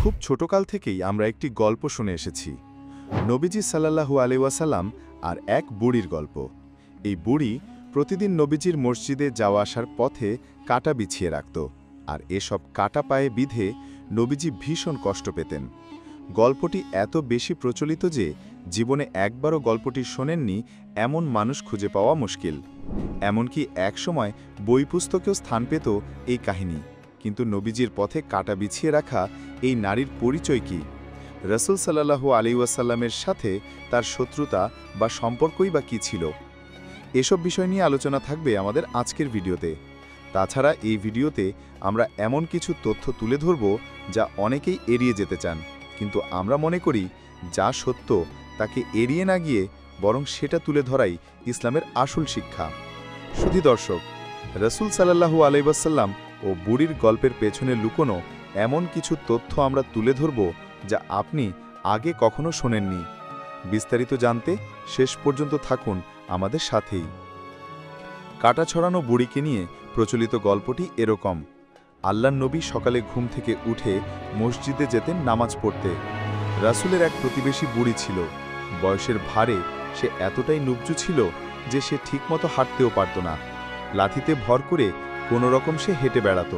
খুব ছোটকাল থেকেই আমরা একটি গল্প শুনে এসেছি, নবীজি সাল্লাল্লাহু আলাইহি ওয়াসাল্লাম আর এক বুড়ির গল্প। এই বুড়ি প্রতিদিন নবীজির মসজিদে যাওয়া আসার পথে কাঁটা বিছিয়ে রাখত, আর এসব কাঁটা পায়ে বিধে নবীজি ভীষণ কষ্ট পেতেন। গল্পটি এত বেশি প্রচলিত যে জীবনে একবারও গল্পটি শোনেননি এমন মানুষ খুঁজে পাওয়া মুশকিল। এমনকি একসময় বই পুস্তকেও স্থান পেত এই কাহিনী। কিন্তু নবীজির পথে কাঁটা বিছিয়ে রাখা এই নারীর পরিচয় কি? রাসূল সাল্লাল্লাহু আলাইহি ওয়াসাল্লামের সাথে তার শত্রুতা বা সম্পর্কই বা কী ছিল? এসব বিষয় নিয়ে আলোচনা থাকবে আমাদের আজকের ভিডিওতে। তাছাড়া এই ভিডিওতে আমরা এমন কিছু তথ্য তুলে ধরব যা অনেকেই এড়িয়ে যেতে চান, কিন্তু আমরা মনে করি যা সত্য তাকে এড়িয়ে না গিয়ে বরং সেটা তুলে ধরাই ইসলামের আসল শিক্ষা। শুধু দর্শক, রাসূল সাল্লাল্লাহু আলাইহি ওয়াসাল্লাম ও বুড়ির গল্পের পেছনে লুকোনো এমন কিছু তথ্য আমরা তুলে ধরব যা আপনি আগে কখনো শোনেননি। বিস্তারিত জানতে শেষ পর্যন্ত থাকুন আমাদের সাথেই। কাঁটা ছড়ানো বুড়িকে নিয়ে প্রচলিত গল্পটি এরকম। আল্লাহর নবী সকালে ঘুম থেকে উঠে মসজিদে যেতেন নামাজ পড়তে। রাসূলের এক প্রতিবেশী বুড়ি ছিল। বয়সের ভারে সে এতটাই নুবজু ছিল যে সে ঠিকমতো হাঁটতেও পারত না। লাথিতে ভর করে কোনো রকম সে হেঁটে বেড়াত।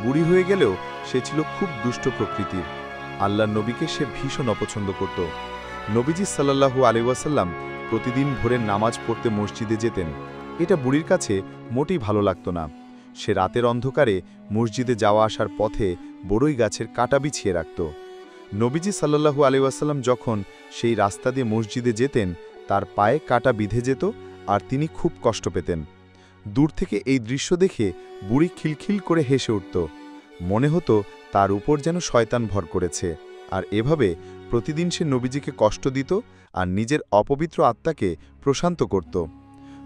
বুড়ি হয়ে গেলেও সে ছিল খুব দুষ্ট প্রকৃতির। আল্লাহর নবীকে সে ভীষণ অপছন্দ করত। নবীজি সাল্লাল্লাহু আলাইহি ওয়াসাল্লাম প্রতিদিন ভোরে নামাজ পড়তে মসজিদে যেতেন। এটা বুড়ির কাছে মোটেই ভালো লাগত না। সে রাতের অন্ধকারে মসজিদে যাওয়া আসার পথে বড়ই গাছের কাঁটা বিছিয়ে রাখত। নবীজি সাল্লাল্লাহু আলাইহি ওয়াসাল্লাম যখন সেই রাস্তা দিয়ে মসজিদে যেতেন, তার পায়ে কাঁটা বিঁধে যেত আর তিনি খুব কষ্ট পেতেন। দূর থেকে এই দৃশ্য দেখে বুড়ি খিলখিল করে হেসে উঠত। মনে হতো তার উপর যেন শয়তান ভর করেছে। আর এভাবে প্রতিদিন সে নবীজিকে কষ্ট দিত আর নিজের অপবিত্র আত্মাকে প্রশান্ত করত।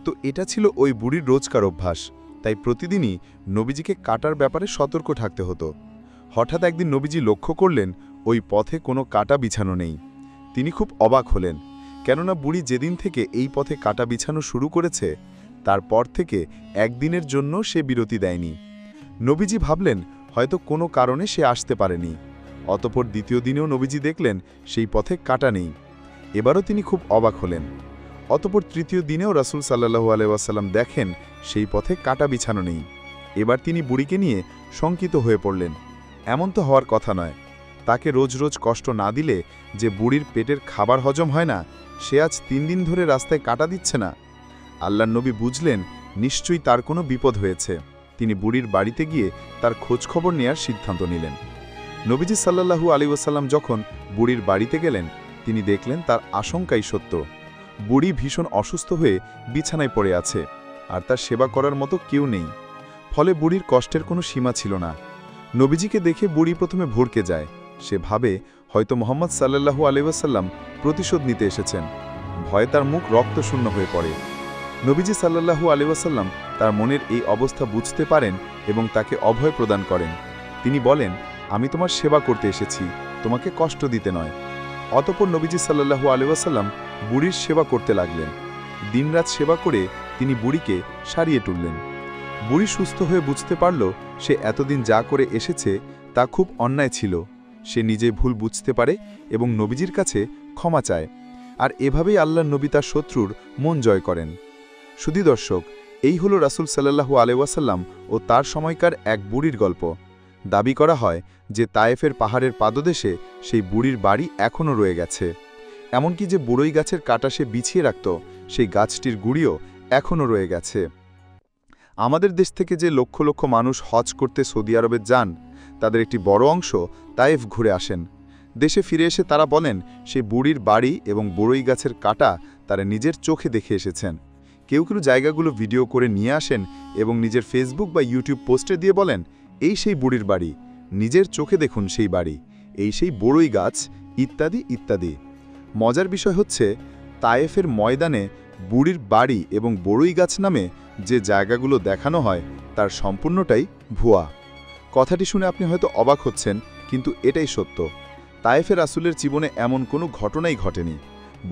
তো এটা ছিল ওই বুড়ির রোজকার অভ্যাস। তাই প্রতিদিনই নবীজিকে কাটার ব্যাপারে সতর্ক থাকতে হতো। হঠাৎ একদিন নবীজি লক্ষ্য করলেন ওই পথে কোনো কাঁটা বিছানো নেই। তিনি খুব অবাক হলেন, কেননা বুড়ি যেদিন থেকে এই পথে কাঁটা বিছানো শুরু করেছে তারপর থেকে একদিনের জন্য সে বিরতি দেয়নি। নবীজি ভাবলেন হয়তো কোনো কারণে সে আসতে পারেনি। অতঃপর দ্বিতীয় দিনেও নবীজি দেখলেন সেই পথে কাঁটা নেই। এবারও তিনি খুব অবাক হলেন। অতঃপর তৃতীয় দিনেও রাসূল সাল্লাল্লাহু আলাইহি ওয়াসাল্লাম দেখেন সেই পথে কাঁটা বিছানো নেই। এবার তিনি বুড়িকে নিয়ে শঙ্কিত হয়ে পড়লেন। এমন তো হওয়ার কথা নয়। তাকে রোজ রোজ কষ্ট না দিলে যে বুড়ির পেটের খাবার হজম হয় না, সে আজ 3 দিন ধরে রাস্তায় কাঁটা দিচ্ছে না। আল্লাহর নবী বুঝলেন নিশ্চয়ই তার কোনো বিপদ হয়েছে। তিনি বুড়ির বাড়িতে গিয়ে তার খোঁজখবর নেয়ার সিদ্ধান্ত নিলেন। নবীজি সাল্লাল্লাহু আলাইহি ওয়াসাল্লাম যখন বুড়ির বাড়িতে গেলেন, তিনি দেখলেন তার আশঙ্কাই সত্য। বুড়ি ভীষণ অসুস্থ হয়ে বিছানায় পড়ে আছে, আর তার সেবা করার মতো কেউ নেই। ফলে বুড়ির কষ্টের কোনো সীমা ছিল না। নবীজিকে দেখে বুড়ি প্রথমে ভড়কে যায়। সে ভাবে হয়তো মুহাম্মদ সাল্লাল্লাহু আলাইহি ওয়াসাল্লাম প্রতিশোধ নিতে এসেছেন। ভয়ে তার মুখ রক্তশূন্য হয়ে পড়ে। নবীজি সাল্লাল্লাহু আলাইহি ওয়াসাল্লাম তার মনের এই অবস্থা বুঝতে পারেন এবং তাকে অভয় প্রদান করেন। তিনি বলেন, আমি তোমার সেবা করতে এসেছি, তোমাকে কষ্ট দিতে নয়। অতঃপর নবীজি সাল্লাল্লাহু আলাইহি ওয়াসাল্লাম বুড়ির সেবা করতে লাগলেন। দিনরাত সেবা করে তিনি বুড়িকে সারিয়ে তুললেন। বুড়ি সুস্থ হয়ে বুঝতে পারল সে এতদিন যা করে এসেছে তা খুব অন্যায় ছিল। সে নিজে ভুল বুঝতে পারে এবং নবীজির কাছে ক্ষমা চায়। আর এভাবেই আল্লাহর নবী তার শত্রুর মন জয় করেন। শুধু দর্শক, এই হলো রাসূল সাল্লাল্লাহু আলাইহি ওয়াসাল্লাম ও তার সময়কার এক বুড়ির গল্প। দাবি করা হয় যে তায়েফের পাহাড়ের পাদদেশে সেই বুড়ির বাড়ি এখনও রয়ে গেছে। এমনকি যে বুড়ই গাছের কাঁটা সে বিছিয়ে রাখত, সেই গাছটির গুঁড়িও এখনও রয়ে গেছে। আমাদের দেশ থেকে যে লক্ষ লক্ষ মানুষ হজ করতে সৌদি আরবে যান, তাদের একটি বড় অংশ তায়েফ ঘুরে আসেন। দেশে ফিরে এসে তারা বলেন সেই বুড়ির বাড়ি এবং বুড়ই গাছের কাঁটা তারা নিজের চোখে দেখে এসেছেন। কেউ কেউ জায়গাগুলো ভিডিও করে নিয়ে আসেন এবং নিজের ফেসবুক বা ইউটিউব পোস্টে দিয়ে বলেন, এই সেই বুড়ির বাড়ি, নিজের চোখে দেখুন সেই বাড়ি, এই সেই বড়ই গাছ, ইত্যাদি ইত্যাদি। মজার বিষয় হচ্ছে, তায়েফের ময়দানে বুড়ির বাড়ি এবং বড়ই গাছ নামে যে জায়গাগুলো দেখানো হয় তার সম্পূর্ণটাই ভুয়া। কথাটি শুনে আপনি হয়তো অবাক হচ্ছেন, কিন্তু এটাই সত্য। তায়েফে রাসূলের জীবনে এমন কোনো ঘটনাই ঘটেনি,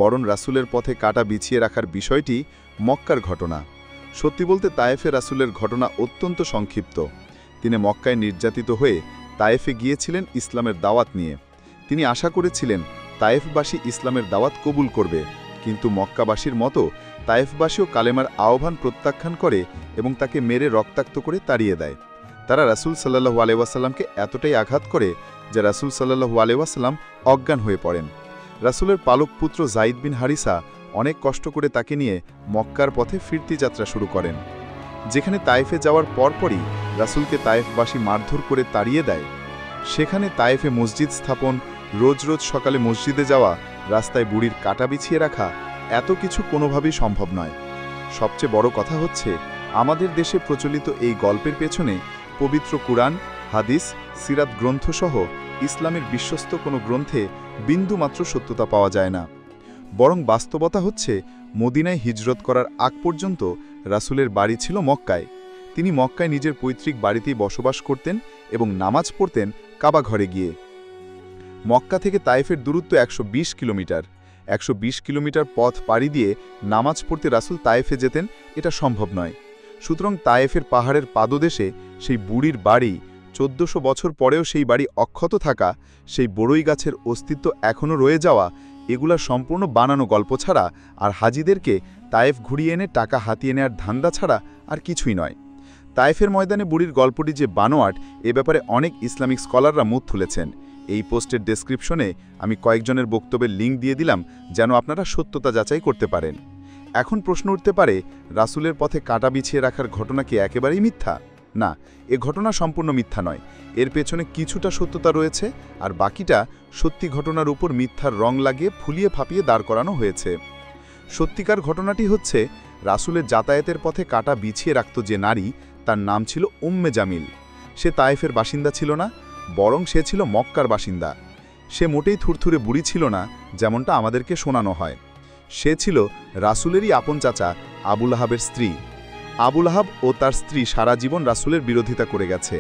বরং রাসূলের পথে কাঁটা বিছিয়ে রাখার বিষয়টি মক্কার ঘটনা। সত্যি বলতে তায়েফে রাসূলের ঘটনা অত্যন্ত সংক্ষিপ্ত। তিনি মক্কায় নির্যাতিত হয়ে তায়েফে গিয়েছিলেন ইসলামের দাওয়াত নিয়ে। তিনি আশা করেছিলেন তায়েফবাসী ইসলামের দাওয়াত কবুল করবে, কিন্তু মক্কাবাসীর মতো তায়েফবাসীও কালেমার আহ্বান প্রত্যাখ্যান করে এবং তাকে মেরে রক্তাক্ত করে তাড়িয়ে দেয়। তারা রাসূল সাল্লাল্লাহু আলাইহি ওয়াসাল্লামকে এতটাই আঘাত করে যে রাসূল সাল্লাল্লাহু আলাইহি ওয়াসাল্লাম অজ্ঞান হয়ে পড়েন। রাসূলের পালক পুত্র যায়েদ বিন হারিসা অনেক কষ্ট করে তাকে নিয়ে মক্কার পথে ফিরতি যাত্রা শুরু করেন। যেখানে তায়েফে যাওয়ার পরপরই রাসূলকে তায়েফবাসী মারধর করে তাড়িয়ে দেয়, সেখানে তায়েফে মসজিদ স্থাপন, রোজ রোজ সকালে মসজিদে যাওয়া, রাস্তায় বুড়ির কাটা বিছিয়ে রাখা, এত কিছু কোনোভাবেই সম্ভব নয়। সবচেয়ে বড় কথা হচ্ছে, আমাদের দেশে প্রচলিত এই গল্পের পেছনে পবিত্র কুরআন, হাদিস, সিরাত গ্রন্থসহ ইসলামের বিশ্বস্ত কোনো গ্রন্থে বিন্দুমাত্র সত্যতা পাওয়া যায় না। বরং বাস্তবতা হচ্ছে, মদিনায় হিজরত করার আগ পর্যন্ত রাসূলের বাড়ি ছিল মক্কায়। তিনি মক্কায় নিজের পৈতৃক বাড়িতেই বসবাস করতেন এবং নামাজ পড়তেন কাবা ঘরে গিয়ে। মক্কা থেকে তায়েফের দূরত্ব ১২০ কিলোমিটার। ১২০ কিলোমিটার পথ পাড়ি দিয়ে নামাজ পড়তে রাসূল তায়েফে যেতেন, এটা সম্ভব নয়। সুতরাং তায়েফের পাহাড়ের পাদদেশে সেই বুড়ির বাড়ি, ১৪০০ বছর পরেও সেই বাড়ি অক্ষত থাকা, সেই বড়ই গাছের অস্তিত্ব এখনও রয়ে যাওয়া, এগুলা সম্পূর্ণ বানানো গল্প ছাড়া আর হাজিদেরকে তায়েফ ঘুরিয়ে এনে টাকা হাতিয়ে নেওয়ার ধান্দা ছাড়া আর কিছুই নয়। তায়েফের ময়দানে বুড়ির গল্পটি যে বানোয়াট, এ ব্যাপারে অনেক ইসলামিক স্কলাররা মুখ তুলেছেন। এই পোস্টের ডেসক্রিপশনে আমি কয়েকজনের বক্তব্যের লিঙ্ক দিয়ে দিলাম, যেন আপনারা সত্যতা যাচাই করতে পারেন। এখন প্রশ্ন উঠতে পারে, রাসূলের পথে কাঁটা বিছিয়ে রাখার ঘটনা কি একেবারেই মিথ্যা? না, এ ঘটনা সম্পূর্ণ মিথ্যা নয়। এর পেছনে কিছুটা সত্যতা রয়েছে, আর বাকিটা সত্যি ঘটনার উপর মিথ্যার রং লাগিয়ে ফুলিয়ে ফাঁপিয়ে দাঁড় করানো হয়েছে। সত্যিকার ঘটনাটি হচ্ছে, রাসূলের যাতায়াতের পথে কাঁটা বিছিয়ে রাখত যে নারী, তার নাম ছিল উম্মে জামিল। সে তায়েফের বাসিন্দা ছিল না, বরং সে ছিল মক্কার বাসিন্দা। সে মোটেই থুরথুরে বুড়ি ছিল না, যেমনটা আমাদেরকে শোনানো হয়। সে ছিল রাসূলেরই আপন চাচা আবু লাহাবের স্ত্রী। আবু লাহাব ও তার স্ত্রী সারা জীবন রাসূলের বিরোধিতা করে গেছে।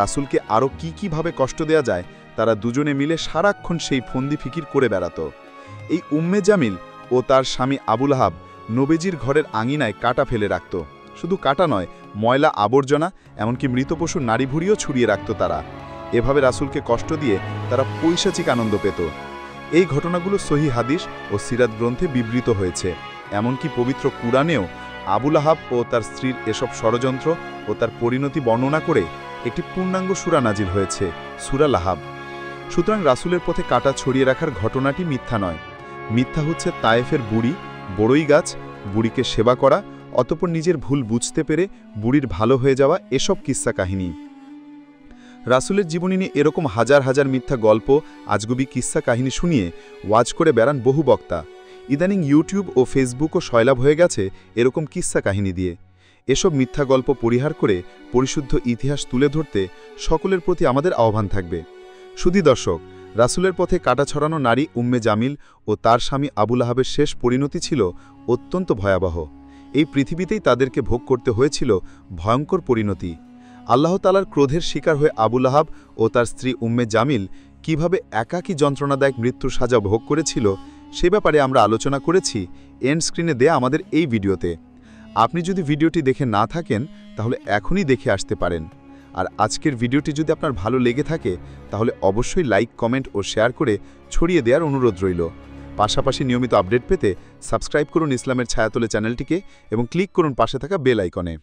রাসূলকে আরও কিভাবে কষ্ট দেয়া যায়, তারা দুজনে মিলে সারাক্ষণ সেই ফন্দি ফিকির করে বেড়াত। এই উম্মে জামিল ও তার স্বামী আবু লাহাব নবীজির ঘরের আঙিনায় কাঁটা ফেলে রাখত। শুধু কাঁটা নয়, ময়লা আবর্জনা, এমনকি মৃত পশুর নাড়ি ভুড়িও ছড়িয়ে রাখত তারা। এভাবে রাসূলকে কষ্ট দিয়ে তারা পৈশাচিক আনন্দ পেত। এই ঘটনাগুলো সহিহ হাদিস ও সিরাত গ্রন্থে বিবৃত হয়েছে। এমনকি পবিত্র কুরআনেও আবু লাহাব ও তার স্ত্রীর এসব ষড়যন্ত্র ও তার পরিণতি বর্ণনা করে একটি পূর্ণাঙ্গ সূরা নাজিল হয়েছে, সূরা লাহাব। সুতরাং রাসূলের পথে কাঁটা ছড়িয়ে রাখার ঘটনাটি মিথ্যা নয়। মিথ্যা হচ্ছে তায়েফের বুড়ি, বড়ই গাছ, বুড়িকে সেবা করা, অতঃপর নিজের ভুল বুঝতে পেরে বুড়ির ভালো হয়ে যাওয়া, এসব কিস্সা কাহিনী। রাসূলের জীবনী নিয়ে এরকম হাজার হাজার মিথ্যা গল্প, আজগুবি কিস্সা কাহিনী শুনিয়ে ওয়াজ করে বেড়ান বহু বক্তা। ইদানিং ইউটিউব ও ফেসবুকও সয়লাভ হয়ে গেছে এরকম কিস্সা কাহিনী দিয়ে। এসব মিথ্যা গল্প পরিহার করে পরিশুদ্ধ ইতিহাস তুলে ধরতে সকলের প্রতি আমাদের আহ্বান থাকবে। শুধু দর্শক, রাসূলের পথে কাঁটা ছড়ানো নারী উম্মে জামিল ও তার স্বামী আবু লাহাবের শেষ পরিণতি ছিল অত্যন্ত ভয়াবহ। এই পৃথিবীতেই তাদেরকে ভোগ করতে হয়েছিল ভয়ঙ্কর পরিণতি। আল্লাহ তাআলার ক্রোধের শিকার হয়ে আবু লাহাব ও তার স্ত্রী উম্মে জামিল কিভাবে একাকী যন্ত্রণাদায়ক মৃত্যুর সাজা ভোগ করেছিল, সে ব্যাপারে আমরা আলোচনা করেছি এন্ড স্ক্রিনে দেয়া আমাদের এই ভিডিওতে। আপনি যদি ভিডিওটি দেখে না থাকেন, তাহলে এখনই দেখে আসতে পারেন। আর আজকের ভিডিওটি যদি আপনার ভালো লেগে থাকে, তাহলে অবশ্যই লাইক, কমেন্ট ও শেয়ার করে ছড়িয়ে দেওয়ার অনুরোধ রইল। পাশাপাশি নিয়মিত আপডেট পেতে সাবস্ক্রাইব করুন ইসলামের ছায়াতলে চ্যানেলটিকে এবং ক্লিক করুন পাশে থাকা বেল আইকনে।